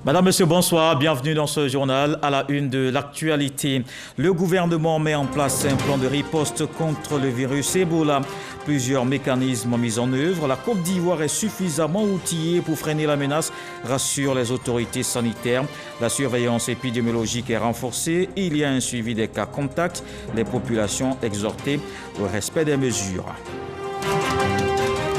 Madame, Monsieur, bonsoir. Bienvenue dans ce journal. À la une de l'actualité, le gouvernement met en place un plan de riposte contre le virus Ebola. Plusieurs mécanismes mis en œuvre. La Côte d'Ivoire est suffisamment outillée pour freiner la menace, rassurent les autorités sanitaires. La surveillance épidémiologique est renforcée. Il y a un suivi des cas contacts. Les populations exhortées au respect des mesures.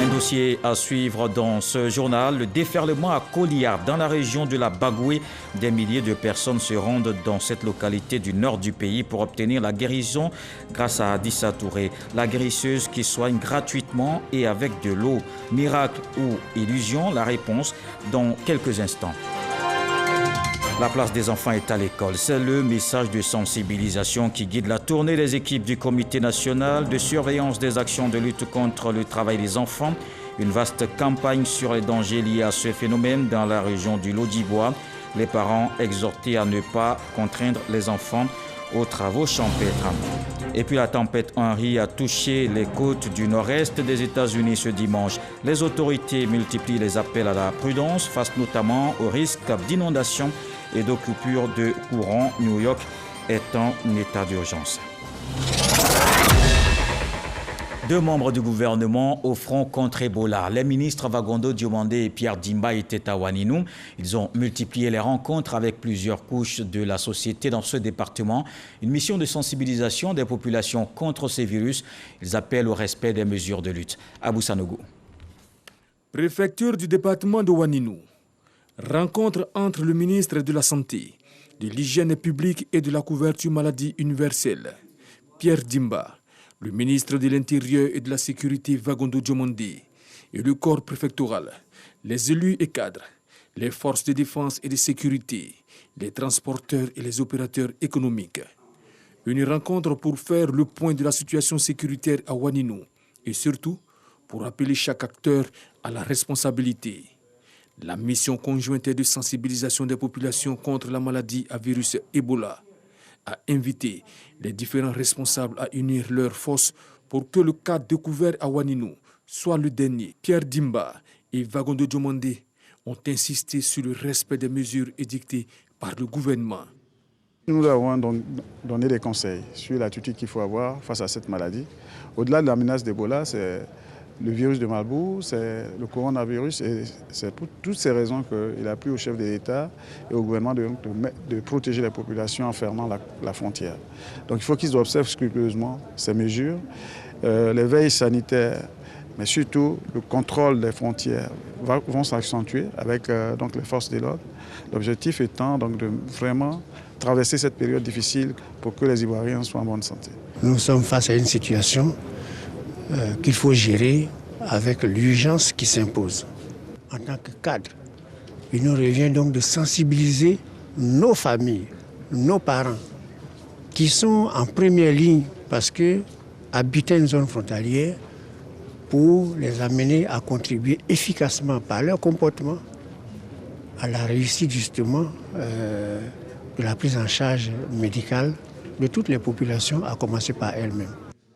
Un dossier à suivre dans ce journal, le déferlement à Koliar, dans la région de la Bagoué. Des milliers de personnes se rendent dans cette localité du nord du pays pour obtenir la guérison grâce à Adissa Touré, la guérisseuse qui soigne gratuitement et avec de l'eau. Miracle ou illusion, la réponse dans quelques instants. La place des enfants est à l'école. C'est le message de sensibilisation qui guide la tournée des équipes du Comité national de surveillance des actions de lutte contre le travail des enfants. Une vaste campagne sur les dangers liés à ce phénomène dans la région du Lodibois. Les parents exhortés à ne pas contraindre les enfants aux travaux champêtres. Et puis la tempête Henri a touché les côtes du nord-est des États-Unis ce dimanche. Les autorités multiplient les appels à la prudence face notamment au risque d'inondation et de coupure de courant. New York est en état d'urgence. Deux membres du gouvernement au front contre Ebola. Les ministres Vagondo Diomandé et Pierre Dimba étaient à Ouaninou. Ils ont multiplié les rencontres avec plusieurs couches de la société dans ce département. Une mission de sensibilisation des populations contre ces virus. Ils appellent au respect des mesures de lutte. Abou Sanogo. Préfecture du département de Ouaninou. Rencontre entre le ministre de la Santé, de l'Hygiène publique et de la couverture maladie universelle, Pierre Dimba, le ministre de l'Intérieur et de la Sécurité Vagondo Diomandé et le corps préfectoral, les élus et cadres, les forces de défense et de sécurité, les transporteurs et les opérateurs économiques. Une rencontre pour faire le point de la situation sécuritaire à Ouaninou et surtout pour appeler chaque acteur à la responsabilité. La mission conjointe de sensibilisation des populations contre la maladie à virus Ebola a invité les différents responsables à unir leurs forces pour que le cas découvert à Ouaninou soit le dernier. Pierre Dimba et Vagondo Diomandé ont insisté sur le respect des mesures édictées par le gouvernement. Nous avons donc donné des conseils sur l'attitude qu'il faut avoir face à cette maladie. Au-delà de la menace d'Ebola, c'est le virus de Marburg, c'est le coronavirus et c'est pour toutes ces raisons qu'il a plu au chef de l'État et au gouvernement de protéger les populations en fermant la frontière. Donc il faut qu'ils observent scrupuleusement ces mesures, les veilles sanitaires, mais surtout le contrôle des frontières vont s'accentuer avec donc les forces de l'ordre. L'objectif étant donc de vraiment traverser cette période difficile pour que les Ivoiriens soient en bonne santé. Nous sommes face à une situation qu'il faut gérer avec l'urgence qui s'impose. En tant que cadre, il nous revient donc de sensibiliser nos familles, nos parents, qui sont en première ligne parce que habiter une zone frontalière pour les amener à contribuer efficacement par leur comportement à la réussite justement de la prise en charge médicale de toutes les populations, à commencer par elles-mêmes.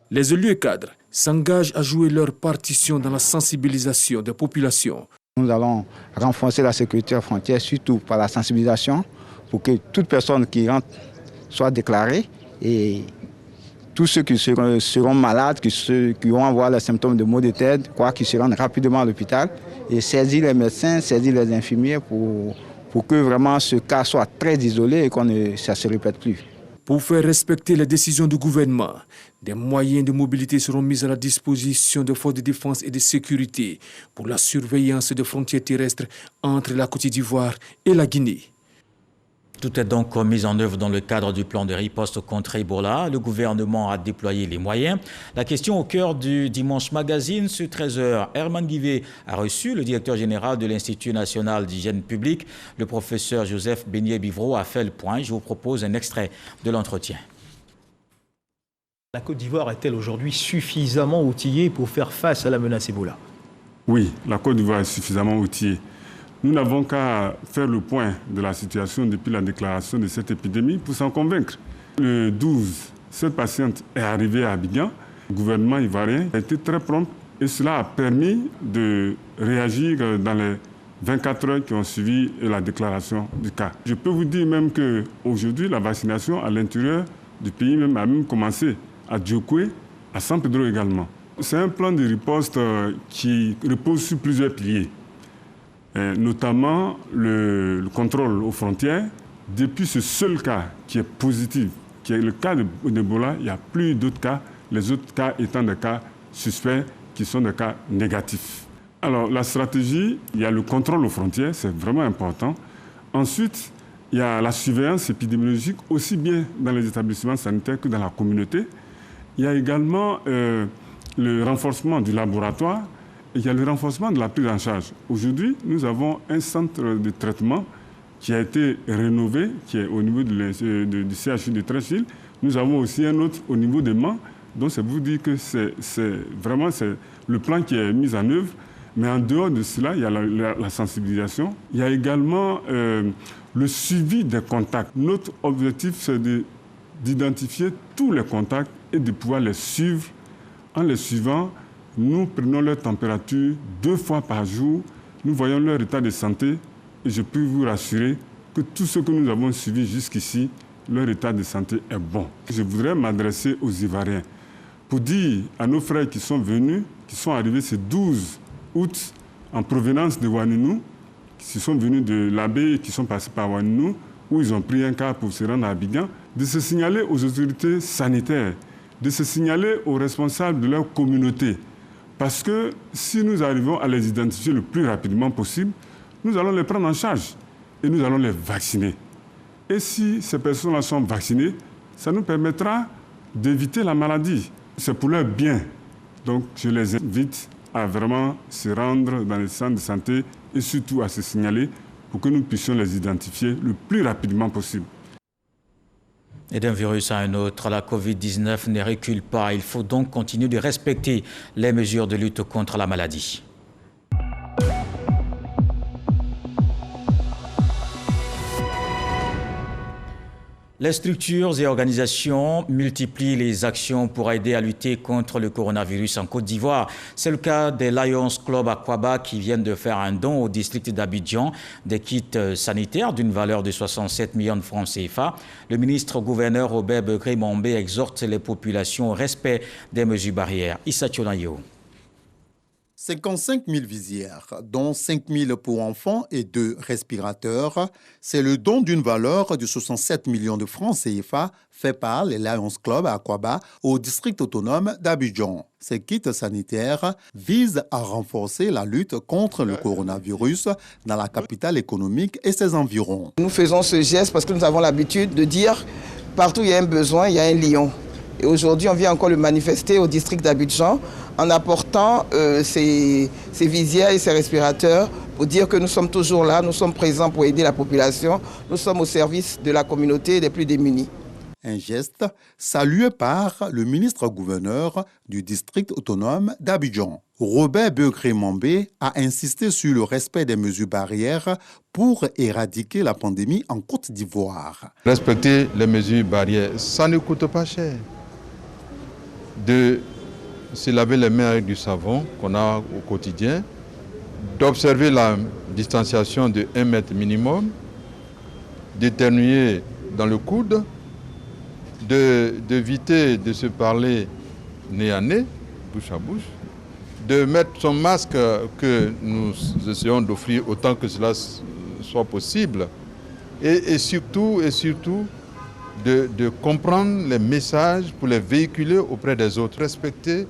Les élus et cadres s'engagent à jouer leur partition dans la sensibilisation des populations. Nous allons renforcer la sécurité aux frontières, surtout par la sensibilisation, pour que toute personne qui rentre soit déclarée et tous ceux qui seront malades, qui vont avoir les symptômes de maux de tête, qu'ils se rendent rapidement à l'hôpital et saisir les médecins, saisir les infirmiers pour que vraiment ce cas soit très isolé et que ça ne se répète plus. Pour faire respecter les décisions du gouvernement, des moyens de mobilité seront mis à la disposition des forces de défense et de sécurité pour la surveillance des frontières terrestres entre la Côte d'Ivoire et la Guinée. Tout est donc mis en œuvre dans le cadre du plan de riposte contre Ebola. Le gouvernement a déployé les moyens. La question au cœur du Dimanche Magazine, sur 13h, Herman Guivet a reçu le directeur général de l'Institut national d'hygiène publique. Le professeur Joseph Beignet-Bivreau a fait le point. Je vous propose un extrait de l'entretien. La Côte d'Ivoire est-elle aujourd'hui suffisamment outillée pour faire face à la menace Ebola? Oui, la Côte d'Ivoire est suffisamment outillée. Nous n'avons qu'à faire le point de la situation depuis la déclaration de cette épidémie pour s'en convaincre. Le 12, cette patiente est arrivée à Abidjan. Le gouvernement ivoirien a été très prompt et cela a permis de réagir dans les 24 heures qui ont suivi la déclaration du cas. Je peux vous dire même qu'aujourd'hui, la vaccination à l'intérieur du pays a même commencé à Djokwe, à San Pedro également. C'est un plan de riposte qui repose sur plusieurs piliers, notamment le contrôle aux frontières. Depuis ce seul cas qui est positif, qui est le cas d'Ebola, il n'y a plus d'autres cas, les autres cas étant des cas suspects qui sont des cas négatifs. Alors la stratégie, il y a le contrôle aux frontières, c'est vraiment important. Ensuite, il y a la surveillance épidémiologique, aussi bien dans les établissements sanitaires que dans la communauté. Il y a également le renforcement du laboratoire et il y a le renforcement de la prise en charge. Aujourd'hui, nous avons un centre de traitement qui a été rénové, qui est au niveau du CHU de Treichville. Nous avons aussi un autre au niveau des Mans. Donc, c'est vous dire que c'est vraiment le plan qui est mis en œuvre. Mais en dehors de cela, il y a la sensibilisation. Il y a également le suivi des contacts. Notre objectif, c'est d'identifier tous les contacts et de pouvoir les suivre. En les suivant, nous prenons leur température 2 fois par jour. Nous voyons leur état de santé. Et je peux vous rassurer que tout ce que nous avons suivi jusqu'ici, leur état de santé est bon. Je voudrais m'adresser aux Ivoiriens pour dire à nos frères qui sont venus, qui sont arrivés ce 12 août en provenance de Ouanounou, qui sont venus de l'Abbé et qui sont passés par Ouanounou, où ils ont pris un car pour se rendre à Abidjan, de se signaler aux autorités sanitaires, de se signaler aux responsables de leur communauté. Parce que si nous arrivons à les identifier le plus rapidement possible, nous allons les prendre en charge et nous allons les vacciner. Et si ces personnes-là sont vaccinées, ça nous permettra d'éviter la maladie. C'est pour leur bien. Donc, je les invite à vraiment se rendre dans les centres de santé et surtout à se signaler pour que nous puissions les identifier le plus rapidement possible. Et d'un virus à un autre, la Covid-19 ne recule pas. Il faut donc continuer de respecter les mesures de lutte contre la maladie. Les structures et organisations multiplient les actions pour aider à lutter contre le coronavirus en Côte d'Ivoire. C'est le cas des Lions Club Aquaba qui viennent de faire un don au district d'Abidjan des kits sanitaires d'une valeur de 67 millions de francs CFA. Le ministre-gouverneur Robert Begré-Mombe exhorte les populations au respect des mesures barrières. Issa Tchonayo. 55 000 visières, dont 5 000 pour enfants et 2 respirateurs. C'est le don d'une valeur de 67 millions de francs CFA fait par les Lions Club à Aquaba au district autonome d'Abidjan. Ces kits sanitaires visent à renforcer la lutte contre le coronavirus dans la capitale économique et ses environs. Nous faisons ce geste parce que nous avons l'habitude de dire partout où il y a un besoin, il y a un lion. Et aujourd'hui, on vient encore le manifester au district d'Abidjan en apportant ces visières et ces respirateurs pour dire que nous sommes toujours là, nous sommes présents pour aider la population, nous sommes au service de la communauté des plus démunis. Un geste salué par le ministre-gouverneur du district autonome d'Abidjan. Robert Begré-Mombe a insisté sur le respect des mesures barrières pour éradiquer la pandémie en Côte d'Ivoire. Respecter les mesures barrières, ça ne coûte pas cher. De se laver les mains avec du savon qu'on a au quotidien, d'observer la distanciation de 1 mètre minimum, d'éternuer dans le coude, d'éviter de se parler nez à nez, bouche à bouche, de mettre son masque que nous essayons d'offrir autant que cela soit possible, et surtout de comprendre les messages pour les véhiculer auprès des autres. Respecter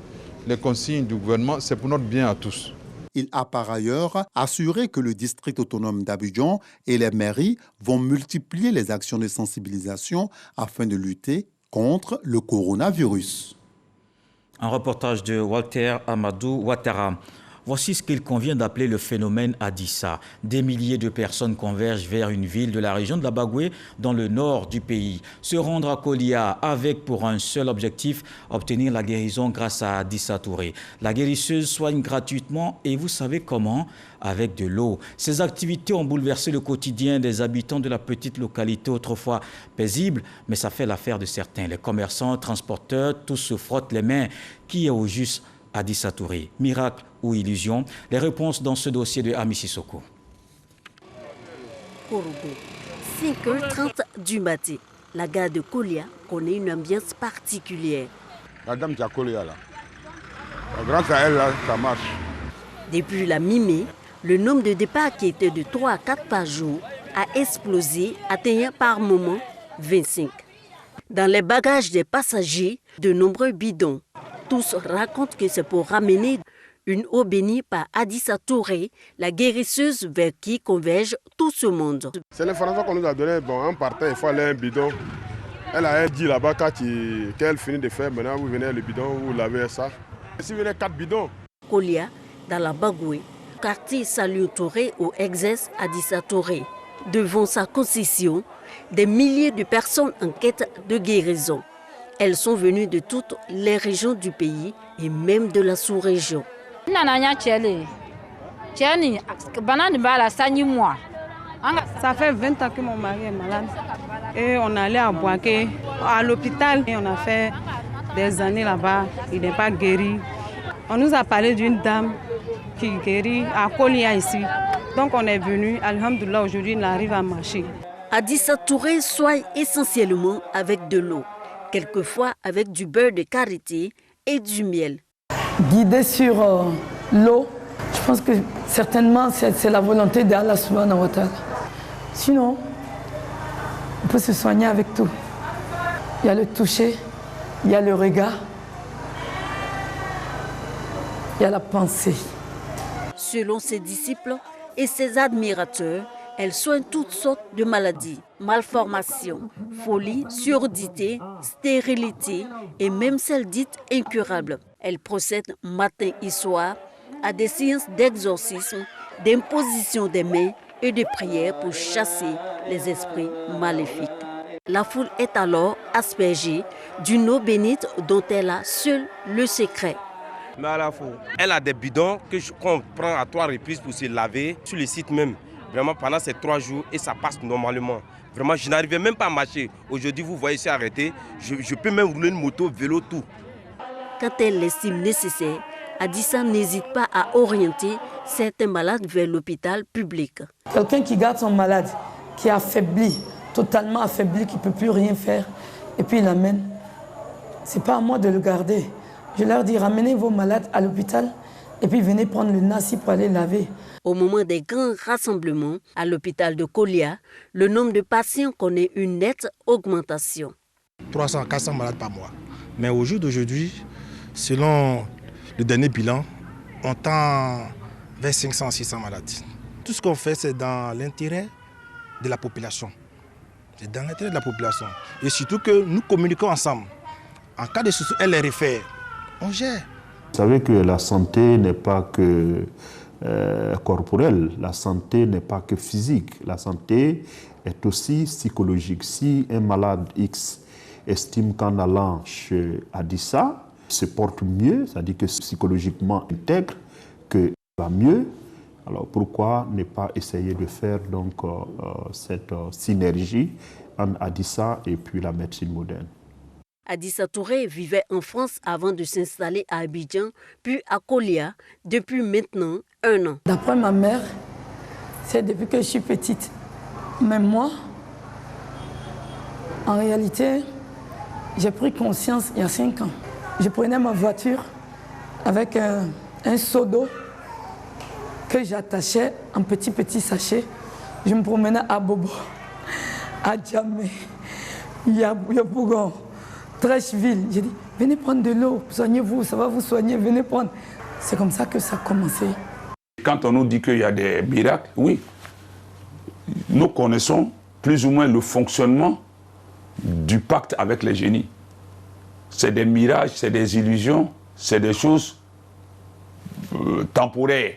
les consignes du gouvernement, c'est pour notre bien à tous. Il a par ailleurs assuré que le district autonome d'Abidjan et les mairies vont multiplier les actions de sensibilisation afin de lutter contre le coronavirus. Un reportage de Walter Amadou Ouattara. Voici ce qu'il convient d'appeler le phénomène Adissa. Des milliers de personnes convergent vers une ville de la région de la Bagoué, dans le nord du pays. Se rendre à Kolia avec pour un seul objectif, obtenir la guérison grâce à Adissa Touré. La guérisseuse soigne gratuitement et vous savez comment? Avec de l'eau. Ces activités ont bouleversé le quotidien des habitants de la petite localité autrefois paisible, mais ça fait l'affaire de certains. Les commerçants, transporteurs, tous se frottent les mains. Qui est au juste Adissa Touré? Miracle ou illusion? Les réponses dans ce dossier de Ami Sissoko. Korogo. 5h30 du matin. La gare de Kolia connaît une ambiance particulière. La dame qui a Kolia là. Grâce à elle, là, ça marche. Depuis la mi-mai, le nombre de départs qui était de 3 à 4 par jour a explosé, atteignant par moment 25. Dans les bagages des passagers, de nombreux bidons. Tous racontent que c'est pour ramener une eau bénie par Adissa Touré, la guérisseuse vers qui converge tout ce monde. C'est l'information qu'on nous a donnée. Bon, en partant, il faut aller à un bidon. Elle a dit là-bas qu'elle finit de faire. Maintenant, vous venez le bidon, vous lavez ça. Si vous venez 4 bidons. Kolia, dans la Bagoué, quartier Saliou Touré où exerce Adissa Touré. Devant sa concession, des milliers de personnes en quête de guérison. Elles sont venues de toutes les régions du pays et même de la sous-région. Ça fait 20 ans que mon mari est malade. Et on allait à Boaké, à l'hôpital. Et on a fait des années là-bas. Il n'est pas guéri. On nous a parlé d'une dame qui guérit à Kolia ici. Donc on est venu. Alhamdoulilah, aujourd'hui, il arrive à marcher. Adissa Touré soigne essentiellement avec de l'eau, quelquefois avec du beurre de karité et du miel. Guidé sur l'eau, je pense que certainement c'est la volonté d'Allah subhanahu wa ta'ala. Sinon, on peut se soigner avec tout. Il y a le toucher, il y a le regard, il y a la pensée. Selon ses disciples et ses admirateurs, elle soigne toutes sortes de maladies, malformations, folie, surdité, stérilité et même celles dites incurables. Elle procède matin et soir à des séances d'exorcisme, d'imposition des mains et de prières pour chasser les esprits maléfiques. La foule est alors aspergée d'une eau bénite dont elle a seul le secret. Mais à la fois, elle a des bidons qu'on prend à 3 reprises pour se laver sur le site même. Vraiment pendant ces 3 jours et ça passe normalement. Vraiment, je n'arrivais même pas à marcher. Aujourd'hui, vous voyez, c'est arrêté. Je peux même rouler une moto, vélo, tout. Quand elle l'estime nécessaire, Adissa n'hésite pas à orienter certains malades vers l'hôpital public. Quelqu'un qui garde son malade, qui est affaibli, totalement affaibli, qui ne peut plus rien faire, et puis il l'amène. Ce n'est pas à moi de le garder. Je leur dis, ramenez vos malades à l'hôpital et puis venez prendre le nasi pour aller laver. Au moment des grands rassemblements à l'hôpital de Kolia, le nombre de patients connaît une nette augmentation. 300 à 400 malades par mois. Mais au jour d'aujourd'hui, selon le dernier bilan, on tend vers 500 à 600 malades. Tout ce qu'on fait, c'est dans l'intérêt de la population. C'est dans l'intérêt de la population. Et surtout que nous communiquons ensemble. En cas de souci, elle les réfère. On gère. Vous savez que la santé n'est pas que corporelle, la santé n'est pas que physique, la santé est aussi psychologique. Si un malade X estime qu'en allant chez Adissa, se porte mieux, c'est-à-dire que psychologiquement intègre, qu'il va mieux, alors pourquoi ne pas essayer de faire donc cette synergie entre Adissa et puis la médecine moderne? Adissa Touré vivait en France avant de s'installer à Abidjan, puis à Kolia, depuis maintenant 1 an. D'après ma mère, c'est depuis que je suis petite. Mais moi, en réalité, j'ai pris conscience il y a 5 ans. Je prenais ma voiture avec un seau d'eau que j'attachais en petit sachet. Je me promenais à Bobo, à Djamé, Yabougon, Trècheville. J'ai dit, venez prendre de l'eau, soignez-vous, ça va vous soigner, venez prendre. C'est comme ça que ça a commencé. Quand on nous dit qu'il y a des miracles, oui, nous connaissons plus ou moins le fonctionnement du pacte avec les génies. C'est des mirages, c'est des illusions, c'est des choses temporaires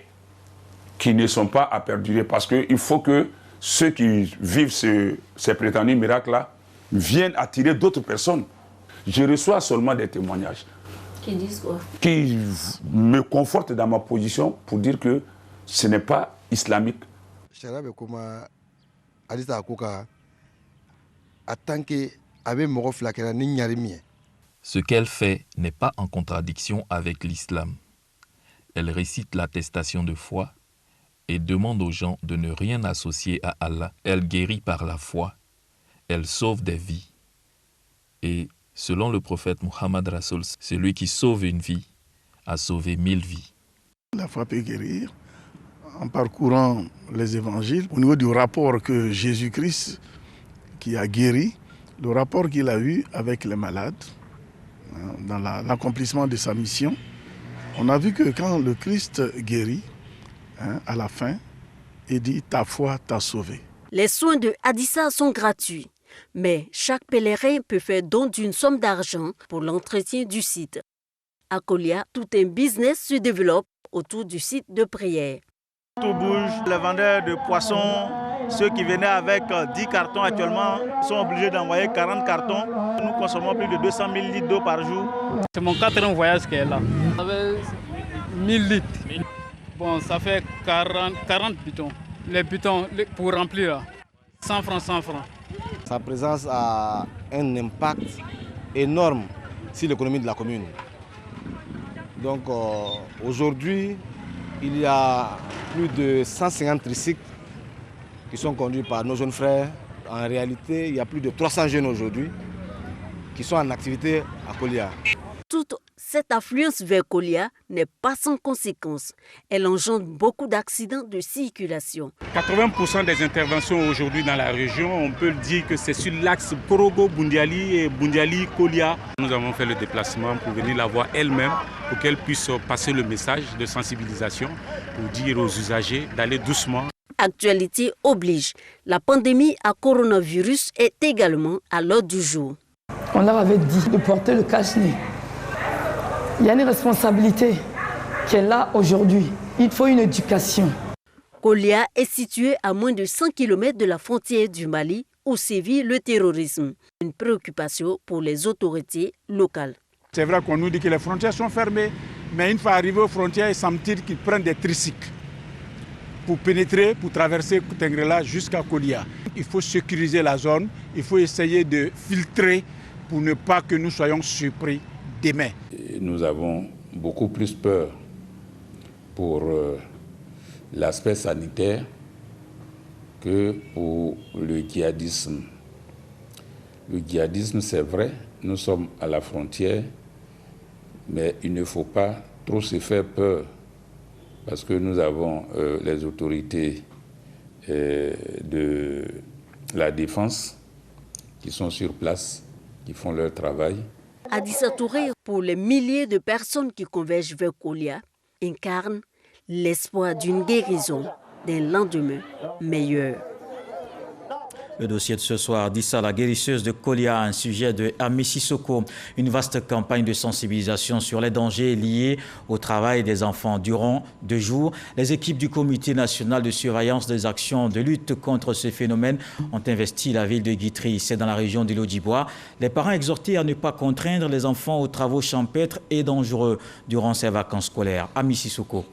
qui ne sont pas à perdurer parce qu'il faut que ceux qui vivent ces prétendus miracles-là viennent attirer d'autres personnes. Je reçois seulement des témoignages qui disent quoi? Qui me confortent dans ma position pour dire que ce n'est pas islamique. Ce qu'elle fait n'est pas en contradiction avec l'islam. Elle récite l'attestation de foi et demande aux gens de ne rien associer à Allah. Elle guérit par la foi, elle sauve des vies. Et selon le prophète Muhammad Rasoul, celui qui sauve une vie a sauvé 1000 vies. La foi peut guérir en parcourant les évangiles. Au niveau du rapport que Jésus-Christ, qui a guéri, le rapport qu'il a eu avec les malades, dans l'accomplissement de sa mission, on a vu que quand le Christ guérit, à la fin, il dit « ta foi t'a sauvé ». Les soins de Hadissa sont gratuits, mais chaque pèlerin peut faire don d'une somme d'argent pour l'entretien du site. À Kolia, tout un business se développe autour du site de prière. Tout bouge, les vendeurs de poissons, ceux qui venaient avec 10 cartons actuellement sont obligés d'envoyer 40 cartons. Nous consommons plus de 200 000 litres d'eau par jour. C'est mon 4e voyage qui est là. Ça fait 1000 litres. Bon, ça fait 40 pitons. Les pitons pour remplir là, 100 francs, 100 francs. Sa présence a un impact énorme sur l'économie de la commune. Donc aujourd'hui, il y a plus de 150 tricycles qui sont conduits par nos jeunes frères. En réalité, il y a plus de 300 jeunes aujourd'hui qui sont en activité à Kolia. Toute cette affluence vers Kolia n'est pas sans conséquences. Elle engendre beaucoup d'accidents de circulation. 80% des interventions aujourd'hui dans la région, on peut le dire que c'est sur l'axe Korogo-Bundiali et Bundiali-Kolia. Nous avons fait le déplacement pour venir la voir elle-même, pour qu'elle puisse passer le message de sensibilisation, pour dire aux usagers d'aller doucement. Actualité oblige. La pandémie à coronavirus est également à l'ordre du jour. On leur avait dit de porter le cache-nez. Il y a une responsabilité qui est là aujourd'hui. Il faut une éducation. Kolia est situé à moins de 100 km de la frontière du Mali où sévit le terrorisme. Une préoccupation pour les autorités locales. C'est vrai qu'on nous dit que les frontières sont fermées, mais une fois arrivés aux frontières, il semble-t-il qu'ils prennent des tricycles pour pénétrer, pour traverser Tengrela jusqu'à Kolia. Il faut sécuriser la zone, il faut essayer de filtrer pour ne pas que nous soyons surpris demain. Nous avons beaucoup plus peur pour l'aspect sanitaire que pour le djihadisme. Le djihadisme, c'est vrai, nous sommes à la frontière, mais il ne faut pas trop se faire peur parce que nous avons les autorités de la défense qui sont sur place, qui font leur travail. Hadissa Touré, pour les milliers de personnes qui convergent vers Kolia, incarne l'espoir d'une guérison, d'un lendemain meilleur. Le dossier de ce soir, Hadissa, la guérisseuse de Kolia, un sujet de Ami Sissoko. Une vaste campagne de sensibilisation sur les dangers liés au travail des enfants. Durant 2 jours, les équipes du Comité national de surveillance des actions de lutte contre ce phénomène ont investi la ville de Guitry. C'est dans la région du Lodjibois. Les parents exhortés à ne pas contraindre les enfants aux travaux champêtres et dangereux durant ces vacances scolaires. Ami Sissoko.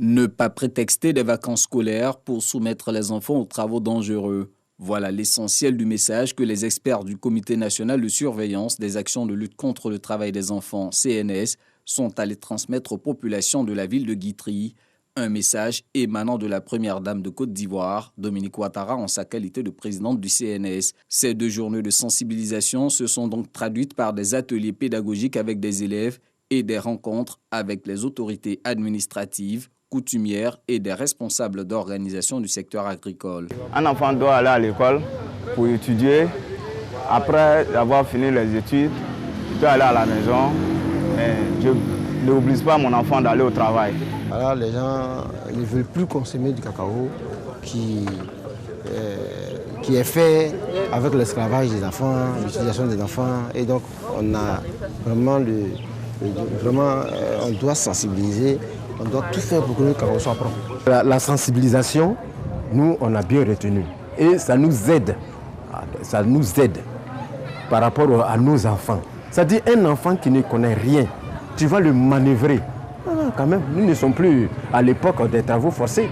Ne pas prétexter des vacances scolaires pour soumettre les enfants aux travaux dangereux. Voilà l'essentiel du message que les experts du Comité national de surveillance des actions de lutte contre le travail des enfants, CNS, sont allés transmettre aux populations de la ville de Guitry. Un message émanant de la première dame de Côte d'Ivoire, Dominique Ouattara, en sa qualité de présidente du CNS. Ces 2 journées de sensibilisation se sont donc traduites par des ateliers pédagogiques avec des élèves et des rencontres avec les autorités administratives, coutumières et des responsables d'organisation du secteur agricole. Un enfant doit aller à l'école pour étudier. Après avoir fini les études, il peut aller à la maison. Mais je n'oblige pas mon enfant d'aller au travail. Alors les gens ne veulent plus consommer du cacao qui est fait avec l'esclavage des enfants, l'utilisation des enfants. Et donc on a vraiment on doit sensibiliser. On doit tout faire pour que le cacao soit propre. La sensibilisation, nous, on a bien retenu. Et ça nous aide. Ça nous aide par rapport à nos enfants. C'est-à-dire un enfant qui ne connaît rien, tu vas le manœuvrer. Quand même, nous ne sommes plus à l'époque des travaux forcés.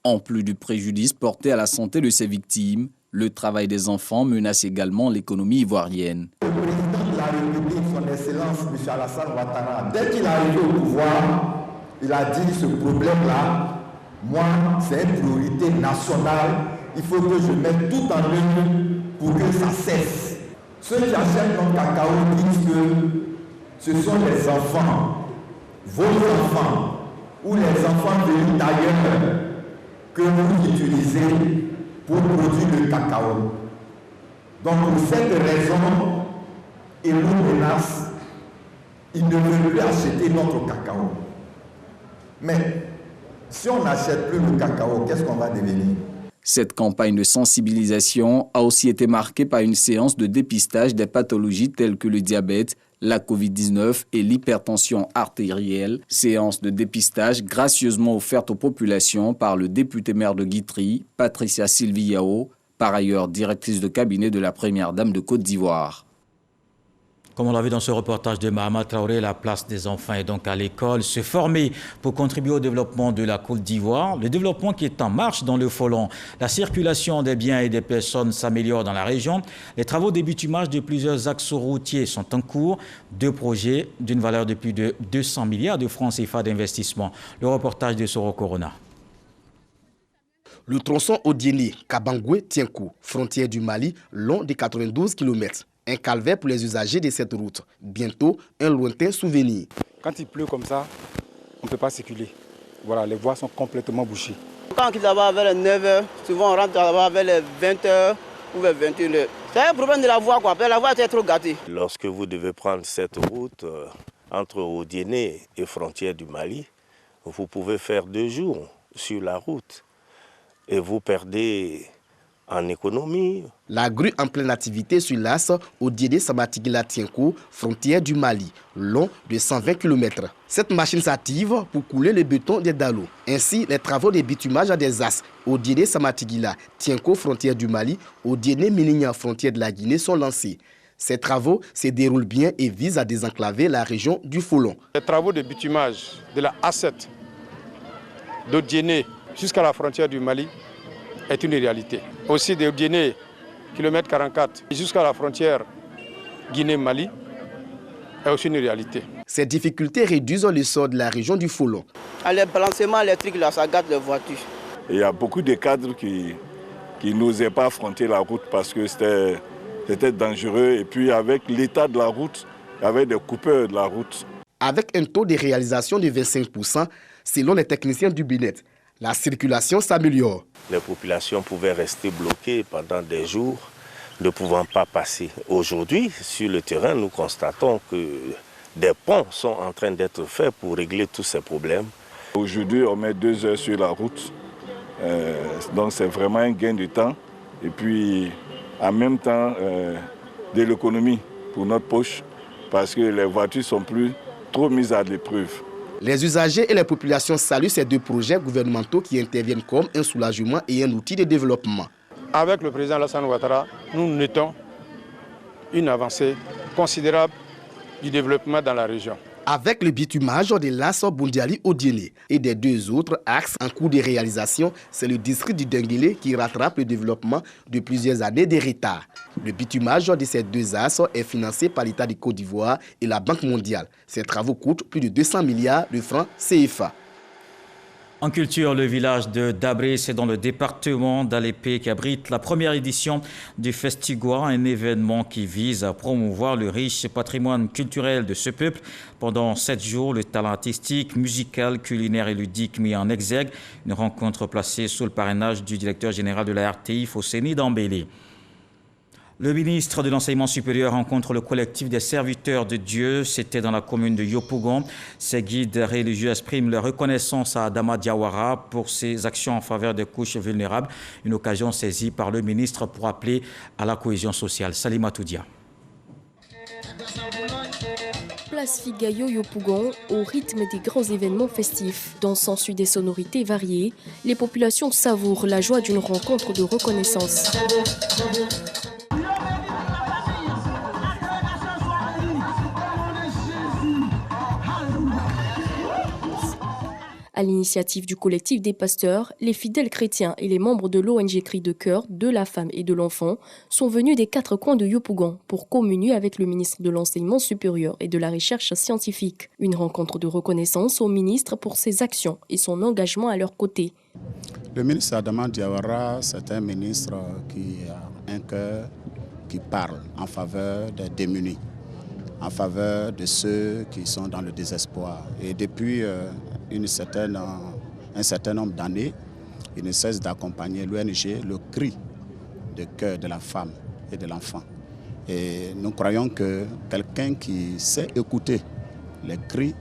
En plus du préjudice porté à la santé de ces victimes, le travail des enfants menace également l'économie ivoirienne. Le président de la République, son Excellence, M. Alassane Ouattara, dès qu'il est arrivé au pouvoir, il a dit ce problème-là, moi, c'est une priorité nationale. Il faut que je mette tout en œuvre pour que ça cesse. Ceux qui achètent notre cacao disent que ce sont les enfants, vos enfants, ou les enfants venus d'ailleurs que vous utilisez pour produire le cacao. Donc pour cette raison, ils nous menacent, ils ne veulent plus acheter notre cacao. Mais si on n'achète plus le cacao, qu'est-ce qu'on va devenir? Cette campagne de sensibilisation a aussi été marquée par une séance de dépistage des pathologies telles que le diabète, la Covid-19 et l'hypertension artérielle. Séance de dépistage gracieusement offerte aux populations par le député maire de Guitry, Patricia Sylvie Yao, par ailleurs directrice de cabinet de la première dame de Côte d'Ivoire. Comme on l'a vu dans ce reportage de Mahama Traoré, la place des enfants est donc à l'école. Se former pour contribuer au développement de la Côte d'Ivoire. Le développement qui est en marche dans le Folon. La circulation des biens et des personnes s'améliore dans la région. Les travaux de bitumage de plusieurs axes routiers sont en cours. 2 projets d'une valeur de plus de 200 milliards de francs CFA d'investissement. Le reportage de Soro Corona. Le tronçon Odiéné-Kabangoué-Tienkou, frontière du Mali, long de 92 km. Un calvaire pour les usagers de cette route. Bientôt, un lointain souvenir. Quand il pleut comme ça, on ne peut pas circuler. Voilà, les voies sont complètement bouchées. Quand on quitte là-bas vers les 9h, souvent on rentre là-bas vers les 20h ou vers 21h. C'est un problème de la voie, quoi. La voie est trop gâtée. Lorsque vous devez prendre cette route entre Odiéné et frontière du Mali, vous pouvez faire 2 jours sur la route et vous perdez en économie. La grue en pleine activité sur l'as Odiéné-Samatigila-Tienkou, frontière du Mali, long de 120 km. Cette machine s'active pour couler le béton des dallots. Ainsi, les travaux de bitumage à des as Odiéné-Samatigila-Tienkou, frontière du Mali, Odiéné-Minigna, frontière de la Guinée, sont lancés. Ces travaux se déroulent bien et visent à désenclaver la région du Folon. Les travaux de bitumage de la A7 d'Odiéné jusqu'à la frontière du Mali est une réalité. Aussi de Odiéné, kilomètre 44, jusqu'à la frontière Guinée-Mali est aussi une réalité. Ces difficultés réduisent le sort de la région du Folon. Les balancements électriques, là, ça gâte les voitures. Il y a beaucoup de cadres qui n'osaient pas affronter la route parce que c'était dangereux. Et puis avec l'état de la route, il y avait des coupeurs de la route. Avec un taux de réalisation de 25%, selon les techniciens du BINET, la circulation s'améliore. Les populations pouvaient rester bloquées pendant des jours, ne pouvant pas passer. Aujourd'hui, sur le terrain, nous constatons que des ponts sont en train d'être faits pour régler tous ces problèmes. Aujourd'hui, on met 2 heures sur la route, donc c'est vraiment un gain de temps. Et puis, en même temps, de l'économie pour notre poche, parce que les voitures ne sont plus trop mises à l'épreuve. Les usagers et les populations saluent ces 2 projets gouvernementaux qui interviennent comme un soulagement et un outil de développement. Avec le président Alassane Ouattara, nous notons une avancée considérable du développement dans la région. Avec le bitumage de l'as Bundiali-Odiéné et des 2 autres axes en cours de réalisation, c'est le district du Denguélé qui rattrape le développement de plusieurs années de retard. Le bitumage de ces 2 axes est financé par l'État de Côte d'Ivoire et la Banque mondiale. Ces travaux coûtent plus de 200 milliards de francs CFA. En culture, le village de Dabré, c'est dans le département d'Alépé qui abrite la première édition du Festigua, un événement qui vise à promouvoir le riche patrimoine culturel de ce peuple. Pendant 7 jours, le talent artistique, musical, culinaire et ludique mis en exergue. Une rencontre placée sous le parrainage du directeur général de la RTI, Fosséni Dambélé. Le ministre de l'Enseignement supérieur rencontre le collectif des serviteurs de Dieu. C'était dans la commune de Yopougon. Ces guides religieux expriment leur reconnaissance à Adama Diawara pour ses actions en faveur des couches vulnérables. Une occasion saisie par le ministre pour appeler à la cohésion sociale. Salima Toudia. Place Figayo Yopougon, au rythme des grands événements festifs, dont s'ensuit des sonorités variées, les populations savourent la joie d'une rencontre de reconnaissance. À l'initiative du collectif des pasteurs, les fidèles chrétiens et les membres de l'ONG Cris de cœur, de la femme et de l'enfant sont venus des 4 coins de Yopougon pour communier avec le ministre de l'Enseignement supérieur et de la Recherche scientifique. Une rencontre de reconnaissance au ministre pour ses actions et son engagement à leur côté. Le ministre Adama Diawara, c'est un ministre qui a un cœur qui parle en faveur des démunis, en faveur de ceux qui sont dans le désespoir. Et depuis un certain nombre d'années, il ne cesse d'accompagner l'ONG, le cri de cœur de la femme et de l'enfant. Et nous croyons que quelqu'un qui sait écouter les cris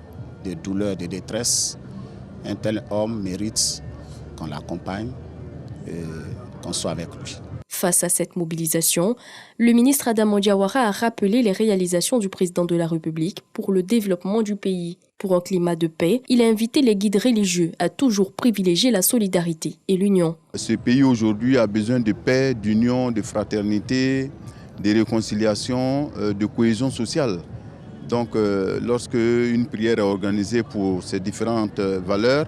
de douleur, de détresse, un tel homme mérite qu'on l'accompagne et qu'on soit avec lui. Face à cette mobilisation, le ministre Adama Diawara a rappelé les réalisations du président de la République pour le développement du pays. Pour un climat de paix, il a invité les guides religieux à toujours privilégier la solidarité et l'union. Ce pays aujourd'hui a besoin de paix, d'union, de fraternité, de réconciliation, de cohésion sociale. Donc lorsque une prière est organisée pour ces différentes valeurs,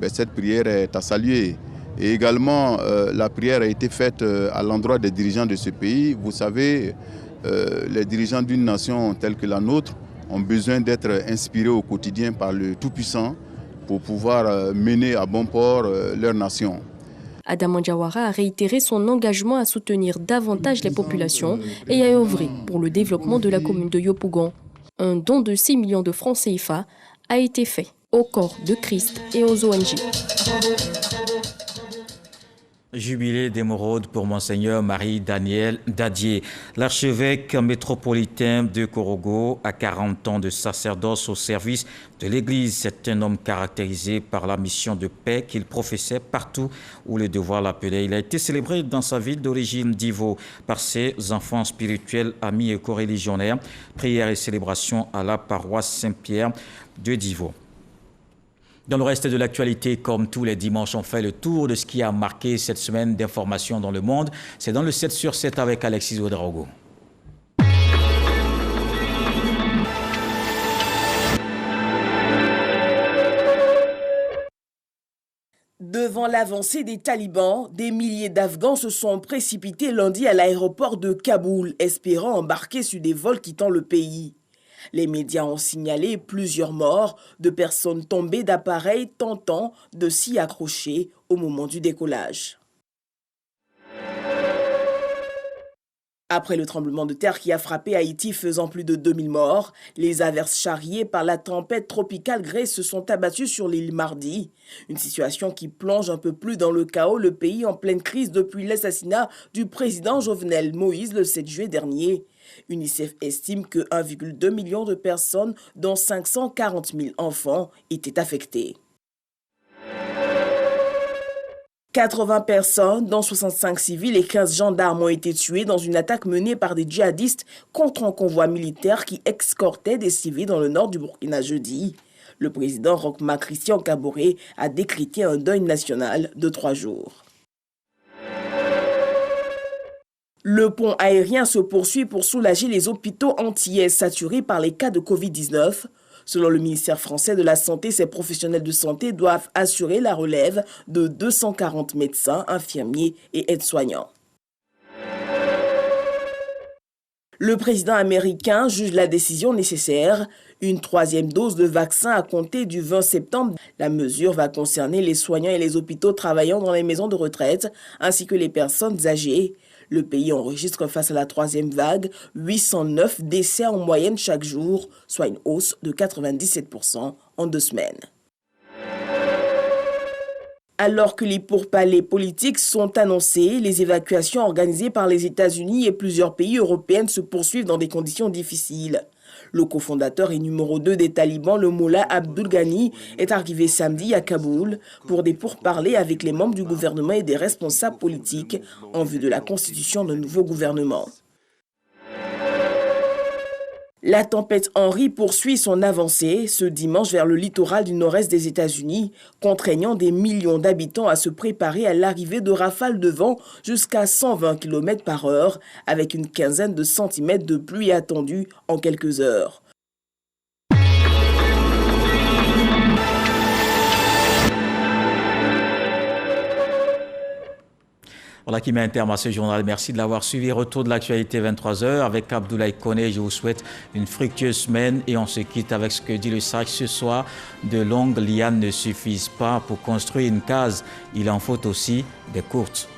cette prière est à saluer. Et également, la prière a été faite à l'endroit des dirigeants de ce pays. Vous savez, les dirigeants d'une nation telle que la nôtre ont besoin d'être inspirés au quotidien par le Tout-Puissant pour pouvoir mener à bon port leur nation. Adama Diawara a réitéré son engagement à soutenir davantage les populations et à œuvrer pour le développement de la commune de Yopougon. Un don de 6 millions de francs CFA a été fait au corps de Christ et aux ONG. Jubilé d'émeraude pour Monseigneur Marie-Daniel Dadier. L'archevêque métropolitain de Korogo a 40 ans de sacerdoce au service de l'Église. C'est un homme caractérisé par la mission de paix qu'il professait partout où le devoir l'appelait. Il a été célébré dans sa ville d'origine d'Ivo par ses enfants spirituels, amis et coreligionnaires. Prières et célébrations à la paroisse Saint-Pierre de Divo. Dans le reste de l'actualité, comme tous les dimanches, on fait le tour de ce qui a marqué cette semaine d'informations dans le monde. C'est dans le 7 sur 7 avec Alexis Ouedraogo. Devant l'avancée des talibans, des milliers d'Afghans se sont précipités lundi à l'aéroport de Kaboul, espérant embarquer sur des vols quittant le pays. Les médias ont signalé plusieurs morts de personnes tombées d'appareils tentant de s'y accrocher au moment du décollage. Après le tremblement de terre qui a frappé Haïti faisant plus de 2000 morts, les averses charriées par la tempête tropicale Grace se sont abattues sur l'île mardi. Une situation qui plonge un peu plus dans le chaos le pays en pleine crise depuis l'assassinat du président Jovenel Moïse le 7 juillet dernier. UNICEF estime que 1,2 million de personnes, dont 540 000 enfants, étaient affectées. 80 personnes, dont 65 civils et 15 gendarmes ont été tués dans une attaque menée par des djihadistes contre un convoi militaire qui escortait des civils dans le nord du Burkina jeudi. Le président Roch-Marc Christian Kaboré a décrété un deuil national de 3 jours. Le pont aérien se poursuit pour soulager les hôpitaux antillais saturés par les cas de Covid-19. Selon le ministère français de la Santé, ces professionnels de santé doivent assurer la relève de 240 médecins, infirmiers et aides-soignants. Le président américain juge la décision nécessaire. Une 3e dose de vaccin à compter du 20 septembre. La mesure va concerner les soignants et les hôpitaux travaillant dans les maisons de retraite, ainsi que les personnes âgées. Le pays enregistre face à la 3e vague 809 décès en moyenne chaque jour, soit une hausse de 97% en 2 semaines. Alors que les pourparlers politiques sont annoncés, les évacuations organisées par les États-Unis et plusieurs pays européens se poursuivent dans des conditions difficiles. Le cofondateur et numéro 2 des talibans, le Mollah Abdul Ghani, est arrivé samedi à Kaboul pour des pourparlers avec les membres du gouvernement et des responsables politiques en vue de la constitution d'un nouveau gouvernement. La tempête Henri poursuit son avancée ce dimanche vers le littoral du nord-est des États-Unis, contraignant des millions d'habitants à se préparer à l'arrivée de rafales de vent jusqu'à 120 km/h, avec une quinzaine de centimètres de pluie attendue en quelques heures. Voilà qui met un terme à ce journal. Merci de l'avoir suivi. Retour de l'actualité 23h avec Abdoulaye Koné. Je vous souhaite une fructueuse semaine et on se quitte avec ce que dit le sage ce soir. De longues lianes ne suffisent pas pour construire une case. Il en faut aussi des courtes.